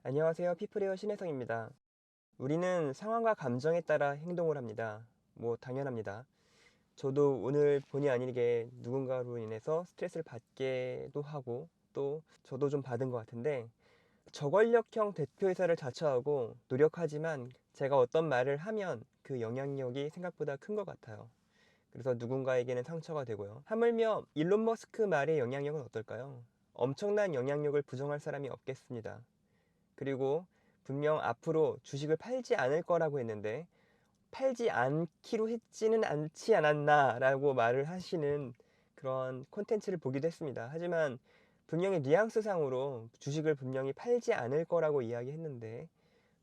안녕하세요. 피플웨어 신혜성입니다. 우리는 상황과 감정에 따라 행동을 합니다. 뭐 당연합니다. 저도 오늘 본의 아니게 누군가로 인해서 스트레스를 받기도 하고 또 저도 좀 받은 것 같은데 저권력형 대표이사를 자처하고 노력하지만 제가 어떤 말을 하면 그 영향력이 생각보다 큰 것 같아요. 그래서 누군가에게는 상처가 되고요. 하물며 일론 머스크 말의 영향력은 어떨까요? 엄청난 영향력을 부정할 사람이 없겠습니다. 그리고 분명 앞으로 주식을 팔지 않을 거라고 했는데 팔지 않기로 했지는 않지 않았나 라고 말을 하시는 그런 콘텐츠를 보기도 했습니다. 하지만 분명히 뉘앙스상으로 주식을 분명히 팔지 않을 거라고 이야기했는데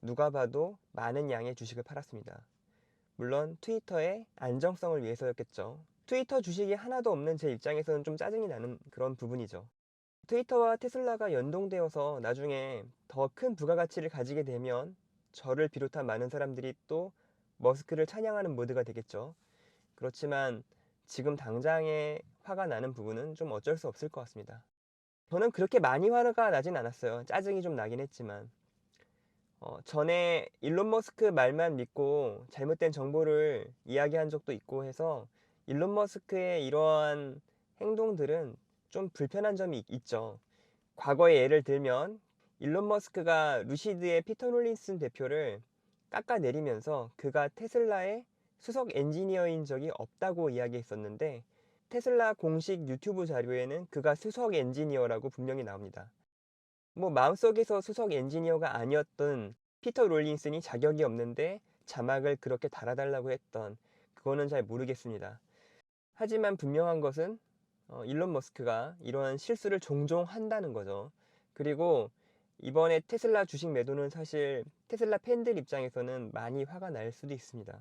누가 봐도 많은 양의 주식을 팔았습니다. 물론 트위터의 안정성을 위해서였겠죠. 트위터 주식이 하나도 없는 제 입장에서는 좀 짜증이 나는 그런 부분이죠. 트위터와 테슬라가 연동되어서 나중에 더 큰 부가가치를 가지게 되면 저를 비롯한 많은 사람들이 또 머스크를 찬양하는 모드가 되겠죠. 그렇지만 지금 당장에 화가 나는 부분은 좀 어쩔 수 없을 것 같습니다. 저는 그렇게 많이 화가 나진 않았어요. 짜증이 좀 나긴 했지만 전에 일론 머스크 말만 믿고 잘못된 정보를 이야기한 적도 있고 해서 일론 머스크의 이러한 행동들은 좀 불편한 점이 있죠. 과거의 예를 들면 일론 머스크가 루시드의 피터 롤린슨 대표를 깎아내리면서 그가 테슬라의 수석 엔지니어인 적이 없다고 이야기했었는데 테슬라 공식 유튜브 자료에는 그가 수석 엔지니어라고 분명히 나옵니다. 뭐 마음속에서 수석 엔지니어가 아니었던 피터 롤린슨이 자격이 없는데 자막을 그렇게 달아달라고 했던 그거는 잘 모르겠습니다. 하지만 분명한 것은 일론 머스크가 이러한 실수를 종종 한다는 거죠. 그리고 이번에 테슬라 주식 매도는 사실 테슬라 팬들 입장에서는 많이 화가 날 수도 있습니다.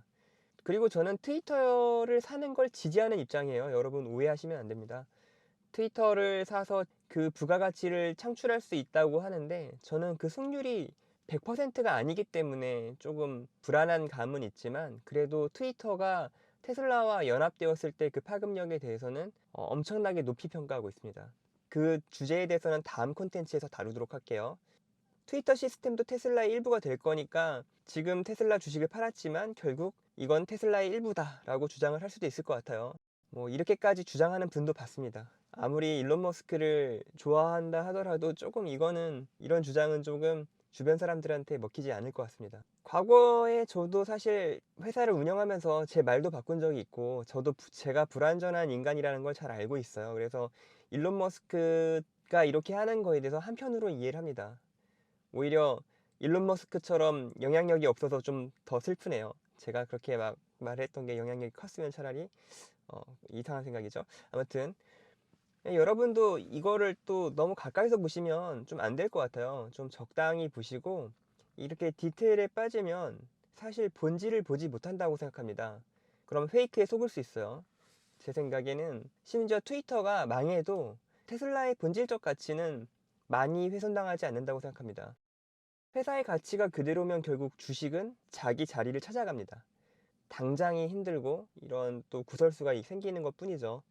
그리고 저는 트위터를 사는 걸 지지하는 입장이에요. 여러분 오해하시면 안 됩니다. 트위터를 사서 그 부가가치를 창출할 수 있다고 하는데 저는 그 승률이 100%가 아니기 때문에 조금 불안한 감은 있지만 그래도 트위터가 테슬라와 연합되었을 때 그 파급력에 대해서는 엄청나게 높이 평가하고 있습니다. 그 주제에 대해서는 다음 콘텐츠에서 다루도록 할게요. 트위터 시스템도 테슬라의 일부가 될 거니까 지금 테슬라 주식을 팔았지만 결국 이건 테슬라의 일부다라고 주장을 할 수도 있을 것 같아요. 뭐 이렇게까지 주장하는 분도 봤습니다. 아무리 일론 머스크를 좋아한다 하더라도 조금 이런 주장은 조금 주변 사람들한테 먹히지 않을 것 같습니다. 과거에 저도 사실 회사를 운영하면서 제 말도 바꾼 적이 있고 저도 제가 불완전한 인간이라는 걸 잘 알고 있어요. 그래서 일론 머스크가 이렇게 하는 거에 대해서 한편으로 이해를 합니다. 오히려 일론 머스크처럼 영향력이 없어서 좀 더 슬프네요. 제가 그렇게 막 말했던 게 영향력이 컸으면 차라리 이상한 생각이죠. 아무튼 여러분도 이거를 또 너무 가까이서 보시면 좀 안 될 것 같아요. 좀 적당히 보시고 이렇게 디테일에 빠지면 사실 본질을 보지 못한다고 생각합니다. 그럼 페이크에 속을 수 있어요. 제 생각에는 심지어 트위터가 망해도 테슬라의 본질적 가치는 많이 훼손당하지 않는다고 생각합니다. 회사의 가치가 그대로면 결국 주식은 자기 자리를 찾아갑니다. 당장이 힘들고 이런 또 구설수가 생기는 것 뿐이죠.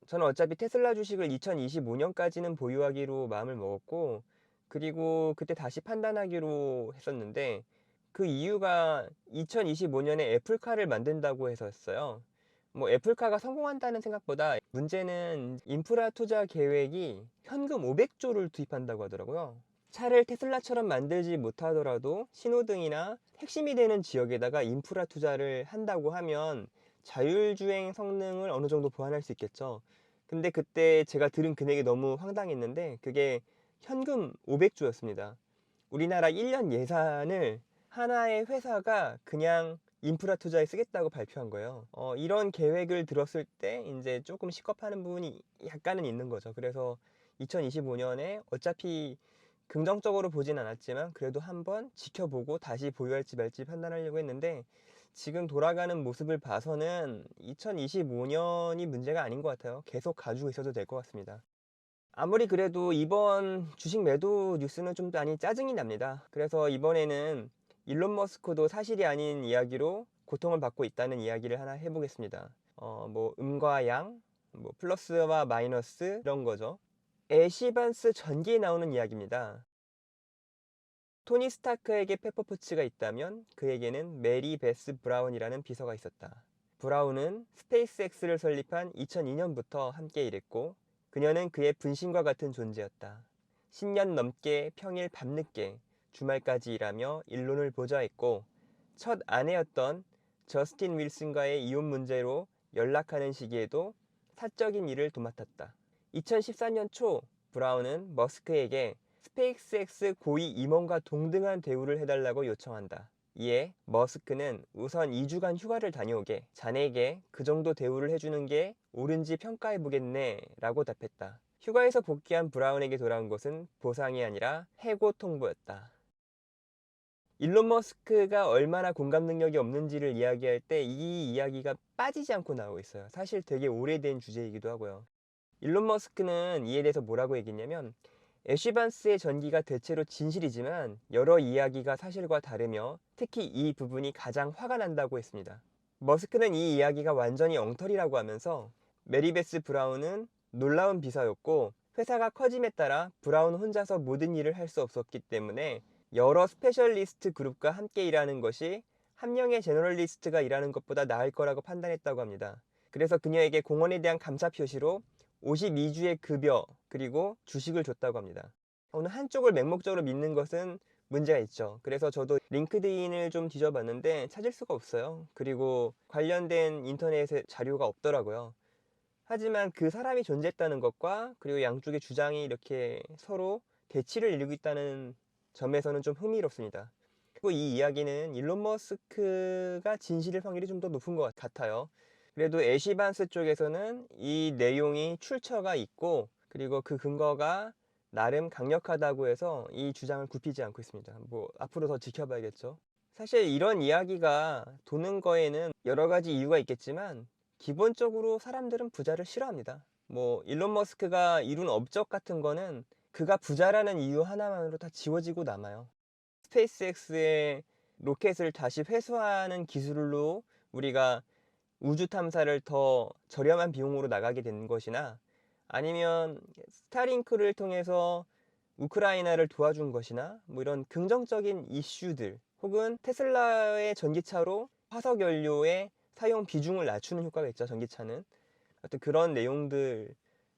저는 어차피 테슬라 주식을 2025년까지는 보유하기로 마음을 먹었고, 그리고 그때 다시 판단하기로 했었는데, 그 이유가 2025년에 애플카를 만든다고 해서였어요. 뭐 애플카가 성공한다는 생각보다 문제는 인프라 투자 계획이 현금 500조를 투입한다고 하더라고요. 차를 테슬라처럼 만들지 못하더라도 신호등이나 핵심이 되는 지역에다가 인프라 투자를 한다고 하면 자율주행 성능을 어느 정도 보완할 수 있겠죠. 근데 그때 제가 들은 금액이 너무 황당했는데 그게 현금 500조였습니다. 우리나라 1년 예산을 하나의 회사가 그냥 인프라 투자에 쓰겠다고 발표한 거예요. 이런 계획을 들었을 때 이제 조금 식겁하는 부분이 약간은 있는 거죠. 그래서 2025년에 어차피 긍정적으로 보진 않았지만 그래도 한번 지켜보고 다시 보유할지 말지 판단하려고 했는데 지금 돌아가는 모습을 봐서는 2025년이 문제가 아닌 것 같아요. 계속 가지고 있어도 될 것 같습니다. 아무리 그래도 이번 주식 매도 뉴스는 좀 많이 짜증이 납니다. 그래서 이번에는 일론 머스크도 사실이 아닌 이야기로 고통을 받고 있다는 이야기를 하나 해보겠습니다. 뭐 음과 양, 뭐 플러스와 마이너스 이런 거죠. 애시반스 전기에 나오는 이야기입니다. 토니 스타크에게 페퍼포츠가 있다면 그에게는 메리 베스 브라운이라는 비서가 있었다. 브라운은 스페이스X를 설립한 2002년부터 함께 일했고 그녀는 그의 분신과 같은 존재였다. 10년 넘게 평일 밤늦게 주말까지 일하며 일론을 보좌했고 첫 아내였던 저스틴 윌슨과의 이혼 문제로 연락하는 시기에도 사적인 일을 도맡았다. 2014년 초 브라운은 머스크에게 스페이스X 고위 임원과 동등한 대우를 해달라고 요청한다. 이에 머스크는 우선 2주간 휴가를 다녀오게 자네에게 그 정도 대우를 해주는 게 옳은지 평가해보겠네 라고 답했다. 휴가에서 복귀한 브라운에게 돌아온 것은 보상이 아니라 해고 통보였다. 일론 머스크가 얼마나 공감 능력이 없는지를 이야기할 때 이 이야기가 빠지지 않고 나오고 있어요. 사실 되게 오래된 주제이기도 하고요. 일론 머스크는 이에 대해서 뭐라고 얘기했냐면 애쉬 반스의 전기가 대체로 진실이지만 여러 이야기가 사실과 다르며 특히 이 부분이 가장 화가 난다고 했습니다. 머스크는 이 이야기가 완전히 엉터리라고 하면서 메리베스 브라운은 놀라운 비서였고 회사가 커짐에 따라 브라운 혼자서 모든 일을 할 수 없었기 때문에 여러 스페셜리스트 그룹과 함께 일하는 것이 한 명의 제너럴리스트가 일하는 것보다 나을 거라고 판단했다고 합니다. 그래서 그녀에게 공헌에 대한 감사 표시로 52주의 급여 그리고 주식을 줬다고 합니다. 어느 한쪽을 맹목적으로 믿는 것은 문제가 있죠. 그래서 저도 링크드인을 좀 뒤져봤는데 찾을 수가 없어요. 그리고 관련된 인터넷에 자료가 없더라고요. 하지만 그 사람이 존재했다는 것과 그리고 양쪽의 주장이 이렇게 서로 대치를 이루고 있다는 점에서는 좀 흥미롭습니다. 그리고 이 이야기는 일론 머스크가 진실일 확률이 좀 더 높은 것 같아요. 그래도 애쉬 반스 쪽에서는 이 내용이 출처가 있고 그리고 그 근거가 나름 강력하다고 해서 이 주장을 굽히지 않고 있습니다. 뭐 앞으로 더 지켜봐야겠죠. 사실 이런 이야기가 도는 거에는 여러 가지 이유가 있겠지만 기본적으로 사람들은 부자를 싫어합니다. 뭐 일론 머스크가 이룬 업적 같은 거는 그가 부자라는 이유 하나만으로 다 지워지고 남아요. 스페이스X의 로켓을 다시 회수하는 기술로 우리가 우주 탐사를 더 저렴한 비용으로 나가게 된 것이나 아니면 스타링크를 통해서 우크라이나를 도와준 것이나 뭐 이런 긍정적인 이슈들 혹은 테슬라의 전기차로 화석 연료의 사용 비중을 낮추는 효과가 있죠. 전기차는 하여튼 그런 내용들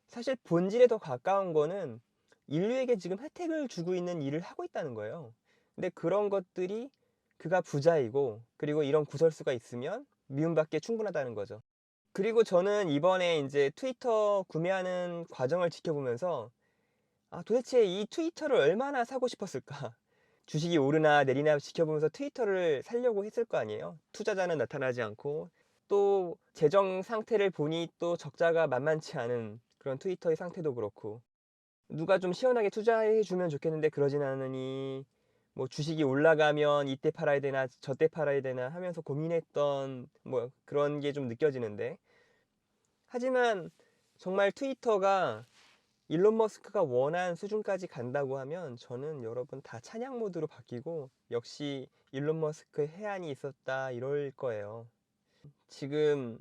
사실 본질에 더 가까운 거는 인류에게 지금 혜택을 주고 있는 일을 하고 있다는 거예요. 근데 그런 것들이 그가 부자이고 그리고 이런 구설수가 있으면 미움받기에 충분하다는 거죠. 그리고 저는 이번에 이제 트위터 구매하는 과정을 지켜보면서 도대체 이 트위터를 얼마나 사고 싶었을까? 주식이 오르나 내리나 지켜보면서 트위터를 사려고 했을 거 아니에요? 투자자는 나타나지 않고 또 재정 상태를 보니 또 적자가 만만치 않은 그런 트위터의 상태도 그렇고 누가 좀 시원하게 투자해 주면 좋겠는데 그러진 않으니 뭐 주식이 올라가면 이때 팔아야 되나 저때 팔아야 되나 하면서 고민했던 뭐 그런 게 좀 느껴지는데 하지만 정말 트위터가 일론 머스크가 원한 수준까지 간다고 하면 저는 여러분 다 찬양 모드로 바뀌고 역시 일론 머스크의 해안이 있었다 이럴 거예요. 지금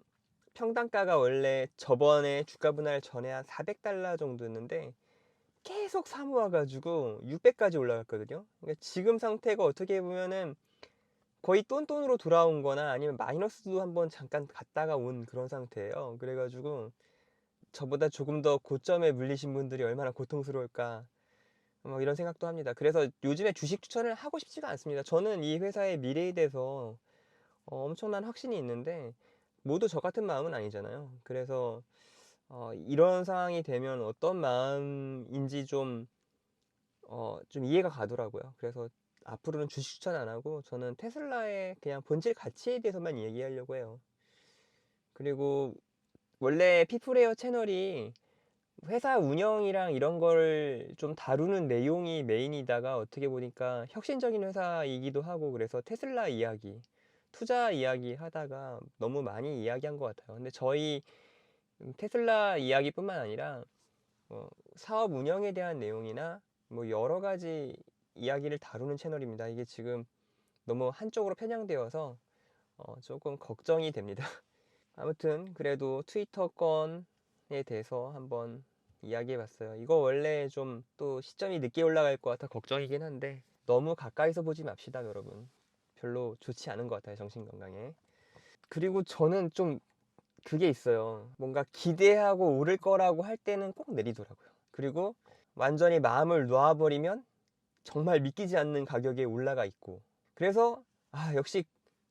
평단가가 원래 저번에 주가 분할 전에 한 400달러 정도였는데 계속 사모아가지고 600까지 올라갔거든요. 그러니까 지금 상태가 어떻게 보면은 거의 똔똔으로 돌아온 거나 아니면 마이너스도 한번 잠깐 갔다가 온 그런 상태예요. 그래가지고 저보다 조금 더 고점에 물리신 분들이 얼마나 고통스러울까 뭐 이런 생각도 합니다. 그래서 요즘에 주식 추천을 하고 싶지가 않습니다. 저는 이 회사의 미래에 대해서 엄청난 확신이 있는데 모두 저 같은 마음은 아니잖아요. 그래서 이런 상황이 되면 어떤 마음인지 좀 이해가 가더라고요. 그래서 앞으로는 주식 추천 안 하고 저는 테슬라의 그냥 본질 가치에 대해서만 얘기하려고 해요. 그리고 원래 피플웨어 채널이 회사 운영이랑 이런 걸 좀 다루는 내용이 메인이다가 어떻게 보니까 혁신적인 회사이기도 하고 그래서 테슬라 이야기, 투자 이야기 하다가 너무 많이 이야기한 것 같아요. 근데 저희 테슬라 이야기뿐만 아니라 사업 운영에 대한 내용이나 뭐 여러 가지 이야기를 다루는 채널입니다. 이게 지금 너무 한쪽으로 편향되어서 조금 걱정이 됩니다. 아무튼 그래도 트위터 건에 대해서 한번 이야기해 봤어요. 이거 원래 좀 또 시점이 늦게 올라갈 것 같아 걱정이긴 한데 너무 가까이서 보지 맙시다, 여러분. 별로 좋지 않은 것 같아요, 정신 건강에. 그리고 저는 좀 그게 있어요. 뭔가 기대하고 오를 거라고 할 때는 꼭 내리더라고요. 그리고 완전히 마음을 놓아버리면 정말 믿기지 않는 가격에 올라가 있고, 그래서 아, 역시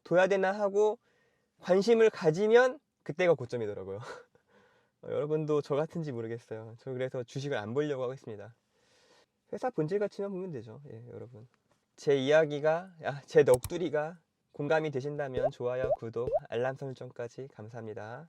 둬야 되나 하고 관심을 가지면 그때가 고점이더라고요. 여러분도 저 같은지 모르겠어요. 저 그래서 주식을 안 보려고 하고 있습니다. 회사 본질 가치만 보면 되죠. 예, 여러분. 제 이야기가, 제 넋두리가 공감이 되신다면 좋아요, 구독, 알람 설정까지 감사합니다.